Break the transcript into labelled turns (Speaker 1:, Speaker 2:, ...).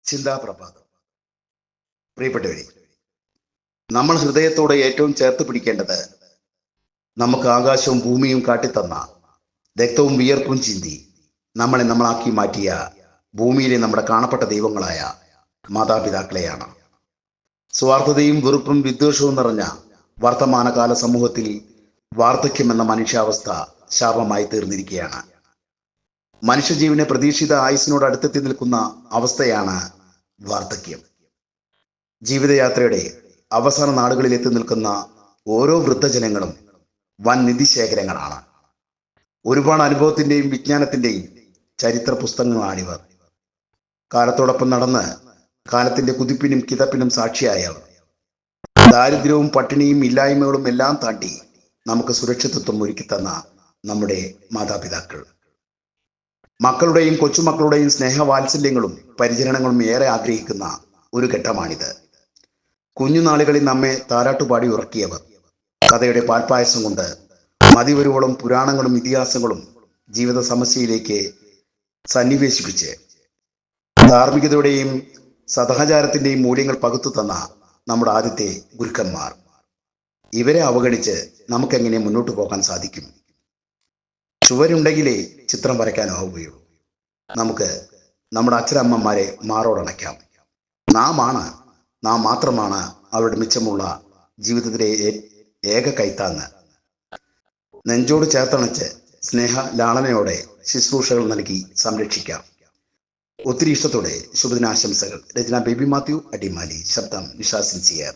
Speaker 1: ചിന്താപ്രഭാതം. പ്രിയപ്പെട്ടവരെ, നമ്മൾ ഹൃദയത്തോടെ ഏറ്റവും ചേർത്ത് പിടിക്കേണ്ടത് നമുക്ക് ആകാശവും ഭൂമിയും കാട്ടിത്തന്ന, രക്തവും വിയർപ്പും ചിന്തി നമ്മളെ നമ്മളാക്കി മാറ്റിയ ഭൂമിയിലെ നമ്മുടെ കാണപ്പെട്ട ദൈവങ്ങളായ മാതാപിതാക്കളെയാണ്. സ്വാർത്ഥതയും വെറുപ്പും വിദ്വേഷവും നിറഞ്ഞ വർത്തമാനകാല സമൂഹത്തിൽ വാർദ്ധക്യം എന്ന മനുഷ്യാവസ്ഥ ശാപമായി തീർന്നിരിക്കുകയാണ്. മനുഷ്യജീവനെ പ്രതീക്ഷിത ആയുസിനോട് അടുത്തെത്തി നിൽക്കുന്ന അവസ്ഥയാണ് വാർദ്ധക്യം. ജീവിതയാത്രയുടെ അവസാന നാടുകളിൽ എത്തി നിൽക്കുന്ന ഓരോ വൃദ്ധജനങ്ങളും വൻ നിധിശേഖരങ്ങളാണ്. ഒരുപാട് അനുഭവത്തിന്റെയും വിജ്ഞാനത്തിന്റെയും ചരിത്ര പുസ്തകങ്ങളാണിവർ. കാലത്തോടൊപ്പം നടന്ന് കാലത്തിന്റെ കുതിപ്പിനും കിതപ്പിനും സാക്ഷിയായവർ. ദാരിദ്ര്യവും പട്ടിണിയും ഇല്ലായ്മകളും എല്ലാം താണ്ടി നമുക്ക് സുരക്ഷിതത്വം ഒരുക്കി തന്ന നമ്മുടെ മാതാപിതാക്കൾ. മക്കളുടെയും കൊച്ചുമക്കളുടെയും സ്നേഹവാത്സല്യങ്ങളും പരിചരണങ്ങളും ഏറെ ആഗ്രഹിക്കുന്ന ഒരു ഘട്ടമാണിത്. കുഞ്ഞുനാളുകളിൽ നമ്മെ താരാട്ടുപാടി ഉറക്കിയവർ കഥയുടെ പാൽപ്പായസം കൊണ്ട് മതിവരുവോളം പുരാണങ്ങളും ഇതിഹാസങ്ങളും ജീവിത സമസ്യയിലേക്ക് സന്നിവേശിപ്പിച്ച് ധാർമ്മികതയുടെയും സദാചാരത്തിന്റെയും മൂല്യങ്ങൾ പകുത്തു തന്ന നമ്മുടെ ആദ്യത്തെ ഗുരുക്കന്മാർ. ഇവരെ അവഗണിച്ച് നമുക്കെങ്ങനെ മുന്നോട്ട് പോകാൻ സാധിക്കും? ചുവരുണ്ടെങ്കിലേ ചിത്രം വരയ്ക്കാനാവുകയുള്ളൂ. നമുക്ക് നമ്മുടെ അച്ഛനമ്മമാരെ മാറോടണയ്ക്കാം. നാം മാത്രമാണ് അവരുടെ മിച്ചമുള്ള ജീവിതത്തിലെ ഏക കൈത്താങ്ങ്. നെഞ്ചോട് ചേർത്തണച്ച് സ്നേഹ ലാളനയോടെ ശുശ്രൂഷകൾ നൽകി സംരക്ഷിക്കാം. ഒത്തിരി ഇഷ്ടത്തോടെ ശുഭദിനാശംസകൾ. രചന ബേബി മാത്യു, അടിമാലി. ശബ്ദം നിഷാ സിൻസിയർ.